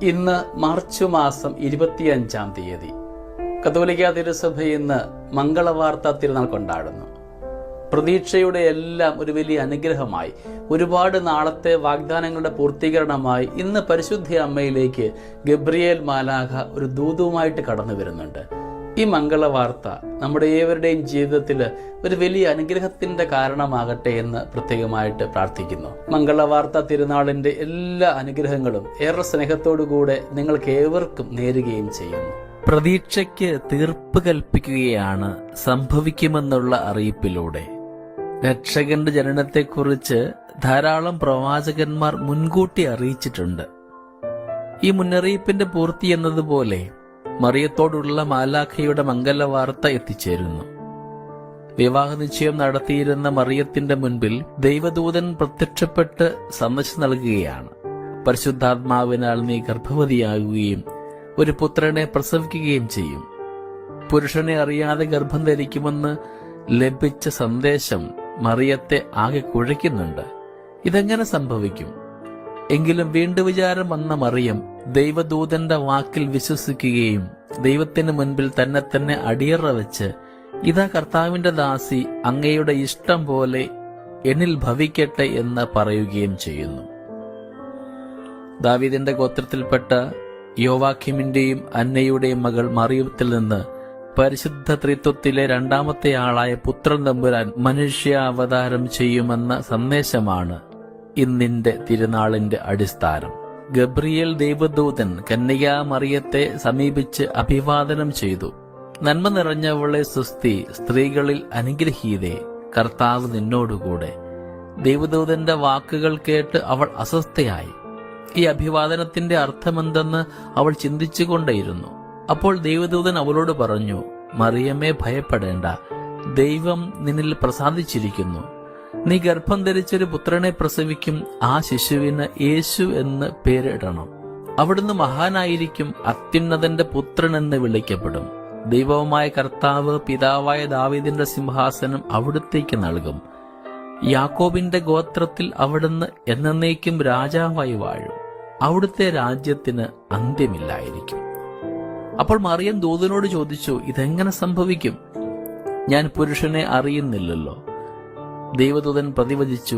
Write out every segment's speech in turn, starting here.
ഇന്ന് മാർച്ച് മാസം 25-ാം തീയതി കത്തോലിക്കാ തിരുസഭ ഇന്ന് മംഗളവാർത്ത തിരുനാൾ കൊണ്ടാടുന്നു. പ്രതീക്ഷയുടെ എല്ലാം ഒരു വലിയ അനുഗ്രഹമായി, ഒരുപാട് നാളത്തെ വാഗ്ദാനങ്ങളുടെ പൂർത്തീകരണമായി ഇന്ന് പരിശുദ്ധ അമ്മയിലേക്ക് ഗബ്രിയേൽ മാലാഖ ഒരു ദൂതുമായിട്ട് കടന്നു വരുന്നുണ്ട്. ഈ മംഗളവാർത്ത നമ്മുടെ ഏവരുടെയും ജീവിതത്തിൽ ഒരു വലിയ അനുഗ്രഹത്തിന്റെ കാരണമാകട്ടെ എന്ന് പ്രത്യേകമായിട്ട് പ്രാർത്ഥിക്കുന്നു. മംഗളവാർത്ത തിരുനാളിന്റെ എല്ലാ അനുഗ്രഹങ്ങളും ഏറെ സ്നേഹത്തോടുകൂടെ നിങ്ങൾക്ക് ഏവർക്കും നേരുകയും ചെയ്യുന്നു. പ്രതീക്ഷയ്ക്ക് തീർപ്പ് കൽപ്പിക്കുകയാണ് സംഭവിക്കുമെന്നുള്ള അറിയിപ്പിലൂടെ. രക്ഷകന്റെ ജനനത്തെക്കുറിച്ച് ധാരാളം പ്രവാചകന്മാർ മുൻകൂട്ടി അറിയിച്ചിട്ടുണ്ട്. ഈ മുന്നറിയിപ്പിന്റെ പൂർത്തി എന്നതുപോലെ മറിയത്തോടുള്ള മാലാഖയുടെ മംഗലവാർത്ത എത്തിച്ചേരുന്നു. വിവാഹ നിശ്ചയം നടത്തിയിരുന്ന മറിയത്തിന്റെ മുൻപിൽ ദൈവദൂതൻ പ്രത്യക്ഷപ്പെട്ട് സന്ദേശം നൽകുകയാണ്. പരിശുദ്ധാത്മാവിനാൽ നീ ഗർഭവതിയാകുകയും ഒരു പുത്രനെ പ്രസവിക്കുകയും ചെയ്യും. പുരുഷനെ അറിയാതെ ഗർഭം ധരിക്കുമെന്ന് ലഭിച്ച സന്ദേശം മറിയത്തെ ആകെ കുഴയ്ക്കുന്നുണ്ട്. ഇതെങ്ങനെ സംഭവിക്കും? എങ്കിലും വീണ്ടും വിചാരം വന്ന മറിയം ദൈവദൂതന്റെ വാക്കിൽ വിശ്വസിക്കുകയും ദൈവത്തിന് മുൻപിൽ തന്നെ അടിയറ വെച്ച്, ഇതാ കർത്താവിന്റെ ദാസി, അങ്ങയുടെ ഇഷ്ടം പോലെ എന്നിൽ ഭവിക്കട്ടെ എന്ന് പറയുകയും ചെയ്യുന്നു. ദാവീദിന്റെ ഗോത്രത്തിൽപ്പെട്ട യോവാഖിമിന്റെയും അന്നയുടെയും മകൾ മറിയത്തിൽ നിന്ന് പരിശുദ്ധ ത്രിത്വത്തിലെ രണ്ടാമത്തെ ആളായ പുത്രൻ തമ്പുരാൻ മനുഷ്യ അവതാരം ചെയ്യുമെന്ന സന്ദേശമാണ് ഇന്നിന്റെ തിരുനാളിന്റെ അടിസ്ഥാനം. ഗബ്രിയേൽ ദൈവദൂതൻ കന്യകാ മറിയത്തെ സമീപിച്ച് അഭിവാദനം ചെയ്തു. നന്മ നിറഞ്ഞവളെ സ്വസ്തി, സ്ത്രീകളിൽ അനുഗ്രഹീതേ, കർത്താവ് നിന്നോടുകൂടെ. ദൈവദൂതന്റെ വാക്കുകൾ കേട്ട് അവൾ അസ്വസ്ഥയായി. ഈ അഭിവാദനത്തിന്റെ അർത്ഥമെന്തെന്ന് അവൾ ചിന്തിച്ചുകൊണ്ടേയിരുന്നു. അപ്പോൾ ദൈവദൂതൻ അവളോട് പറഞ്ഞു, മറിയമേ, ഭയപ്പെടേണ്ട, ദൈവം നിന്നിൽ പ്രസാദിച്ചിരിക്കുന്നു. നീ ഗർഭം ധരിച്ചൊരു പുത്രനെ പ്രസവിക്കും. ആ ശിശുവിന് യേശു എന്ന് പേരിടണം. അവിടുന്ന് മഹാനായിരിക്കും, അത്യുന്നതന്റെ പുത്രൻ എന്ന് വിളിക്കപ്പെടും. ദൈവവുമായ കർത്താവ് പിതാവായ ദാവീദിന്റെ സിംഹാസനം അവിടുത്തേക്ക് നൽകും. യാക്കോബിന്റെ ഗോത്രത്തിൽ അവിടുന്ന് എന്നേക്കും രാജാവായി വാഴും. അവിടുത്തെ രാജ്യത്തിന് അന്ത്യമില്ലായിരിക്കും. അപ്പോൾ മറിയം ദൂതനോട് ചോദിച്ചു, ഇതെങ്ങനെ സംഭവിക്കും? ഞാൻ പുരുഷനെ അറിയുന്നില്ലല്ലോ. ദൈവദൂതൻ പ്രതിവചിച്ചു,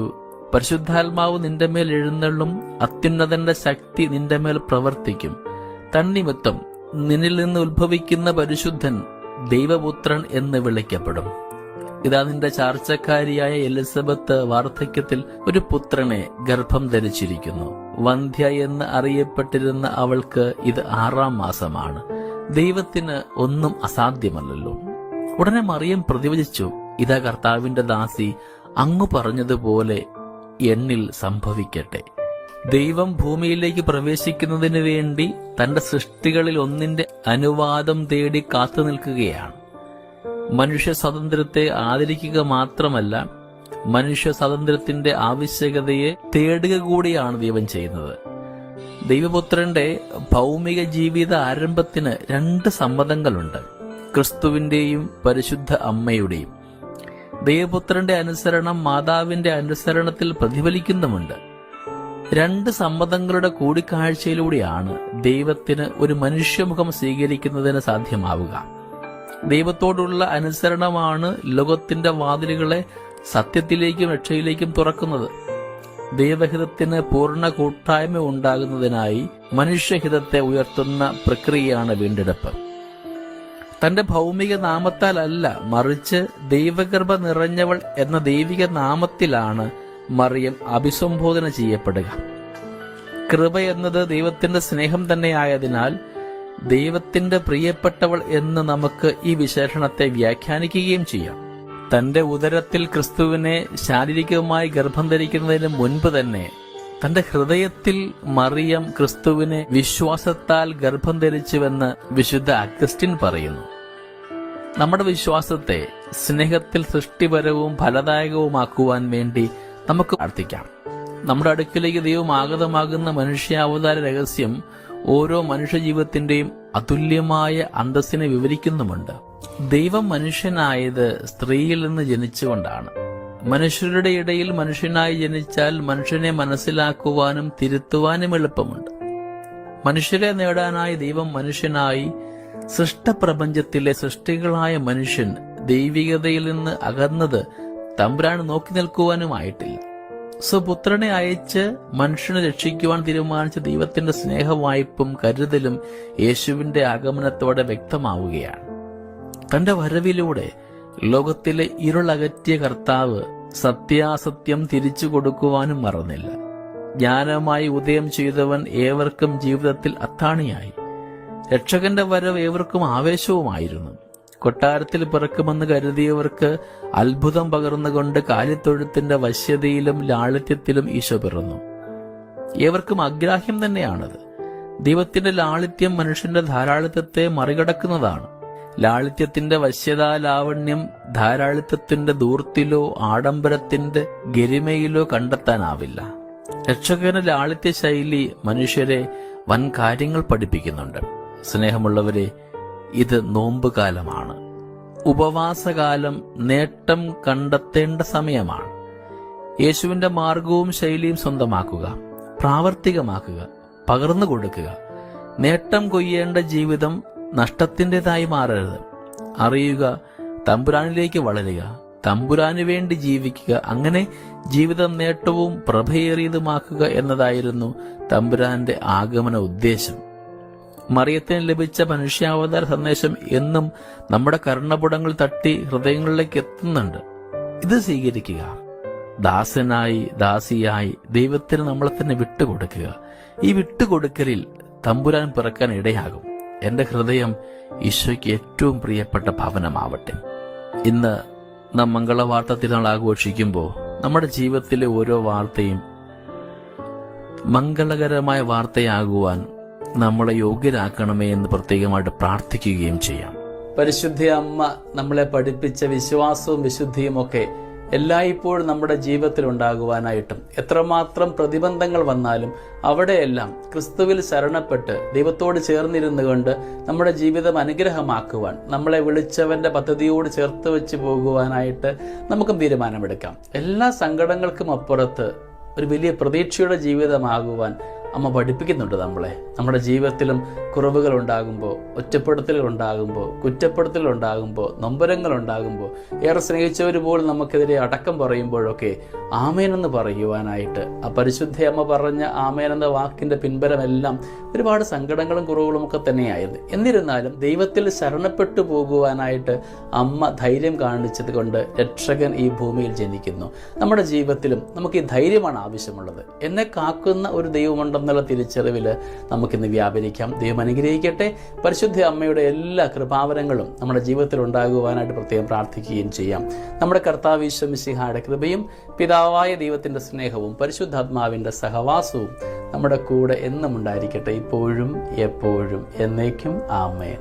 പരിശുദ്ധാത്മാവ് നിന്റെ മേൽ എഴുന്നള്ളും, അത്യുന്നതന്റെ ശക്തി നിന്റെ മേൽ പ്രവർത്തിക്കും. തന്നിമിത്തം നിന്നിൽ നിന്ന് ഉത്ഭവിക്കുന്ന പരിശുദ്ധൻ ദൈവപുത്രൻ എന്ന് വിളിക്കപ്പെടും. ഇതാ നിന്റെ ചാർച്ചക്കാരിയായ എലിസബത്ത് വാർദ്ധക്യത്തിൽ ഒരു പുത്രനെ ഗർഭം ധരിച്ചിരിക്കുന്നു. വന്ധ്യ എന്ന് അറിയപ്പെട്ടിരുന്ന അവൾക്ക് ഇത് 6-ാം മാസമാണ്. ദൈവത്തിന് ഒന്നും അസാധ്യമല്ലല്ലോ. ഉടനെ മറിയം പ്രതിവചിച്ചു, ഇതാ കർത്താവിന്റെ ദാസി, അങ്ങ് പറഞ്ഞതുപോലെ എന്നിൽ സംഭവിക്കട്ടെ. ദൈവം ഭൂമിയിലേക്ക് പ്രവേശിക്കുന്നതിന് വേണ്ടി തന്റെ സൃഷ്ടികളിൽ ഒന്നിന്റെ അനുവാദം തേടി കാത്തു നിൽക്കുകയാണ്. മനുഷ്യ സ്വാതന്ത്ര്യത്തെ ആദരിക്കുക മാത്രമല്ല, മനുഷ്യ സ്വാതന്ത്ര്യത്തിന്റെ ആവശ്യകതയെ തേടുക കൂടിയാണ് ദൈവം ചെയ്യുന്നത്. ദൈവപുത്രന്റെ ഭൗമിക ജീവിത ആരംഭത്തിന് 2 സമ്മതങ്ങളുണ്ട്, ക്രിസ്തുവിന്റെയും പരിശുദ്ധ അമ്മയുടെയും. ദൈവപുത്രന്റെ അനുസരണം മാതാവിന്റെ അനുസരണത്തിൽ പ്രതിഫലിക്കുന്നുമുണ്ട്. 2 സമ്മതങ്ങളുടെ കൂടിക്കാഴ്ചയിലൂടെയാണ് ദൈവത്തിന് ഒരു മനുഷ്യമുഖം സ്വീകരിക്കുന്നതിന് സാധ്യമാവുക. ദൈവത്തോടുള്ള അനുസരണമാണ് ലോകത്തിന്റെ വാതിലുകളെ സത്യത്തിലേക്കും രക്ഷയിലേക്കും തുറക്കുന്നത്. ദൈവഹിതത്തിന് പൂർണ്ണ കൂട്ടായ്മ ഉണ്ടാകുന്നതിനായി മനുഷ്യഹിതത്തെ ഉയർത്തുന്ന പ്രക്രിയയാണ് വീണ്ടെടുപ്പ്. തന്റെ ഭൗമിക നാമത്താൽ അല്ല, മറിച്ച് ദൈവഗർഭ നിറഞ്ഞവൾ എന്ന ദൈവിക നാമത്തിലാണ് മറിയം അഭിസംബോധന ചെയ്യപ്പെടുക. കൃപ എന്നത് ദൈവത്തിന്റെ സ്നേഹം തന്നെയായതിനാൽ ദൈവത്തിന്റെ പ്രിയപ്പെട്ടവൾ എന്ന് നമുക്ക് ഈ വിശേഷണത്തെ വ്യാഖ്യാനിക്കുകയും ചെയ്യാം. തന്റെ ഉദരത്തിൽ ക്രിസ്തുവിനെ ശാരീരികമായി ഗർഭം ധരിക്കുന്നതിന് മുൻപ് തന്നെ തന്റെ ഹൃദയത്തിൽ മറിയം ക്രിസ്തുവിനെ വിശ്വാസത്താൽ ഗർഭം ധരിച്ചുവെന്ന് വിശുദ്ധ അഗസ്റ്റിൻ പറയുന്നു. നമ്മുടെ വിശ്വാസത്തെ സ്നേഹത്തിൽ സൃഷ്ടിപരവും ഫലദായകവുമാക്കുവാൻ വേണ്ടി നമുക്ക് പ്രാർത്ഥിക്കാം. നമ്മുടെ അടുക്കിലേക്ക് ദൈവം ആഗതമാകുന്ന മനുഷ്യാവതാര രഹസ്യം ഓരോ മനുഷ്യജീവിതത്തിന്റെയും അതുല്യമായ അന്തസ്സിനെ വിവരിക്കുന്നുമുണ്ട്. ദൈവം മനുഷ്യനായത് സ്ത്രീയിൽ നിന്ന് ജനിച്ചുകൊണ്ടാണ്. മനുഷ്യരുടെ ഇടയിൽ മനുഷ്യനായി ജനിച്ചാൽ മനുഷ്യനെ മനസ്സിലാക്കുവാനും തിരുത്തുവാനും എളുപ്പമുണ്ട്. മനുഷ്യരെ നേടാനായി ദൈവം മനുഷ്യനായി. സൃഷ്ടപ്രപഞ്ചത്തിലെ സൃഷ്ടികളായ മനുഷ്യൻ ദൈവികതയിൽ നിന്ന് അകന്നത് തമ്പുരാൻ നോക്കി നിൽക്കുവാനുമായിട്ടില്ല. സ്വപുത്രനെ അയച്ച് മനുഷ്യനെ രക്ഷിക്കുവാൻ തീരുമാനിച്ച ദൈവത്തിന്റെ സ്നേഹവായ്പും കരുതലും യേശുവിന്റെ ആഗമനത്തോടെ വ്യക്തമാവുകയാണ്. തന്റെ വരവിലൂടെ ലോകത്തിലെ ഇരുളകറ്റിയ കർത്താവ് സത്യാസത്യം തിരിച്ചു കൊടുക്കുവാനും മറന്നില്ല. ജ്ഞാനമായി ഉദയം ചെയ്തവൻ ഏവർക്കും ജീവിതത്തിൽ അത്താണിയായി. രക്ഷകന്റെ വരവ് ഏവർക്കും ആവേശവുമായിരുന്നു. കൊട്ടാരത്തിൽ പിറക്കുമെന്ന് കരുതിയവർക്ക് അത്ഭുതം പകർന്നുകൊണ്ട് കാലിത്തൊഴുത്തിന്റെ വശ്യതയിലും ലാളിത്യത്തിലും ഈശോ പിറന്നു. ഏവർക്കും അഗ്രാഹ്യം തന്നെയാണത്. ദൈവത്തിന്റെ ലാളിത്യം മനുഷ്യന്റെ ധാരാളിത്തത്തെ മറികടക്കുന്നതാണ്. ലാളിത്യത്തിന്റെ വശ്യതാ ലാവണ്യം ധാരാളിത്തത്തിന്റെ ദൂർത്തിലോ ആഡംബരത്തിന്റെ ഗരിമയിലോ കണ്ടെത്താനാവില്ല. രക്ഷകന്റെ ലാളിത്യ ശൈലി മനുഷ്യരെ വൻ കാര്യങ്ങൾ പഠിപ്പിക്കുന്നുണ്ട്. സ്നേഹമുള്ളവരെ, ഇത് നോമ്പുകാലമാണ്. ഉപവാസകാലം നേട്ടം കണ്ടെത്തേണ്ട സമയമാണ്. യേശുവിന്റെ മാർഗവും ശൈലിയും സ്വന്തമാക്കുക, പ്രാവർത്തികമാക്കുക, പകർന്നു കൊടുക്കുക. നേട്ടം കൊയ്യേണ്ട ജീവിതം നഷ്ടത്തിൻ്റെതായി മാറരുത്. അറിയുക, തമ്പുരാനിലേക്ക് വളരുക, തമ്പുരാന് വേണ്ടി ജീവിക്കുക. അങ്ങനെ ജീവിതം നേട്ടവും പ്രഭയേറിയതുമാക്കുക എന്നതായിരുന്നു തമ്പുരാന്റെ ആഗമന ഉദ്ദേശം. മറിയത്തിന് ലഭിച്ച മനുഷ്യാവതാര സന്ദേശം എന്നും നമ്മുടെ കർണപുടങ്ങൾ തട്ടി ഹൃദയങ്ങളിലേക്ക് എത്തുന്നുണ്ട്. ഇത് സ്വീകരിക്കുക. ദാസനായി ദാസിയായി ദൈവത്തിന് നമ്മളെ തന്നെ വിട്ടുകൊടുക്കുക. ഈ വിട്ടുകൊടുക്കലിൽ തമ്പുരാൻ പിറക്കാൻ ഇടയാകും. എന്റെ ഹൃദയം ഈശോയ്ക്ക് ഏറ്റവും പ്രിയപ്പെട്ട ഭവനമാവട്ടെ. ഇന്ന് നാം മംഗളവാർത്ത തിരുനാൾ ആഘോഷിക്കുമ്പോൾ നമ്മുടെ ജീവിതത്തിലെ ഓരോ വാർത്തയും മംഗളകരമായ വാർത്തയാകുവാൻ നമ്മളെ യോഗ്യരാക്കണമേ എന്ന് പ്രത്യേകമായിട്ട് പ്രാർത്ഥിക്കുകയും ചെയ്യാം. പരിശുദ്ധ അമ്മ നമ്മളെ പഠിപ്പിച്ച വിശ്വാസവും വിശുദ്ധിയും ഒക്കെ എല്ലായ്പ്പോഴും നമ്മുടെ ജീവിതത്തിൽ ഉണ്ടാകുവാനായിട്ടും എത്രമാത്രം പ്രതിബന്ധങ്ങൾ വന്നാലും അവിടെയെല്ലാം ക്രിസ്തുവിൽ ശരണപ്പെട്ട് ദൈവത്തോട് ചേർന്നിരുന്നു കൊണ്ട് നമ്മുടെ ജീവിതം അനുഗ്രഹമാക്കുവാൻ നമ്മളെ വിളിച്ചവന്റെ പദ്ധതിയോട് ചേർത്ത് വെച്ച് പോകുവാനായിട്ട് നമുക്കും തീരുമാനമെടുക്കാം. എല്ലാ സങ്കടങ്ങൾക്കും അപ്പുറത്ത് ഒരു വലിയ പ്രതീക്ഷയുടെ ജീവിതമാകുവാൻ അമ്മ പഠിപ്പിക്കുന്നുണ്ട് നമ്മളെ. നമ്മുടെ ജീവിതത്തിലും കുറവുകൾ ഉണ്ടാകുമ്പോൾ, ഒറ്റപ്പെടുത്തലുകൾ ഉണ്ടാകുമ്പോൾ, കുറ്റപ്പെടുത്തലുകൾ ഉണ്ടാകുമ്പോൾ, നൊമ്പരങ്ങൾ ഉണ്ടാകുമ്പോൾ, ഏറെ സ്നേഹിച്ചവർ പോലും നമുക്കെതിരെ അടക്കം പറയുമ്പോഴൊക്കെ ആമേനെന്ന് പറയുവാനായിട്ട് ആ പരിശുദ്ധ അമ്മ പറഞ്ഞ ആമേനെന്ന വാക്കിന്റെ പിൻബലമെല്ലാം ഒരുപാട് സങ്കടങ്ങളും കുറവുകളും ഒക്കെ തന്നെയായിരുന്നു. എന്നിരുന്നാലും ദൈവത്തിൽ ശരണപ്പെട്ടു പോകുവാനായിട്ട് അമ്മ ധൈര്യം കാണിച്ചത് കൊണ്ട് രക്ഷകൻ ഈ ഭൂമിയിൽ ജനിക്കുന്നു. നമ്മുടെ ജീവിതത്തിലും നമുക്ക് ഈ ധൈര്യമാണ് ആവശ്യമുള്ളത്. എന്നെ കാക്കുന്ന ഒരു ദൈവമുണ്ടെന്നുള്ള തിരിച്ചറിവിൽ നമുക്കിന്ന് വ്യാപരിക്കാം. ദൈവം അനുഗ്രഹിക്കട്ടെ. പരിശുദ്ധ അമ്മയുടെ എല്ലാ കൃപാവരങ്ങളും നമ്മുടെ ജീവിതത്തിൽ ഉണ്ടാകുവാനായിട്ട് പ്രത്യേകം പ്രാർത്ഥിക്കുകയും ചെയ്യാം. നമ്മുടെ കർത്താവ് ഈശോ മിശിഹായുടെ കൃപയും പിതാവായ ദൈവത്തിന്റെ സ്നേഹവും പരിശുദ്ധാത്മാവിന്റെ സഹവാസവും നമ്മുടെ കൂടെ എന്നും ഉണ്ടായിരിക്കട്ടെ, ഇപ്പോഴും എപ്പോഴും എന്നേക്കും. ആമേൻ.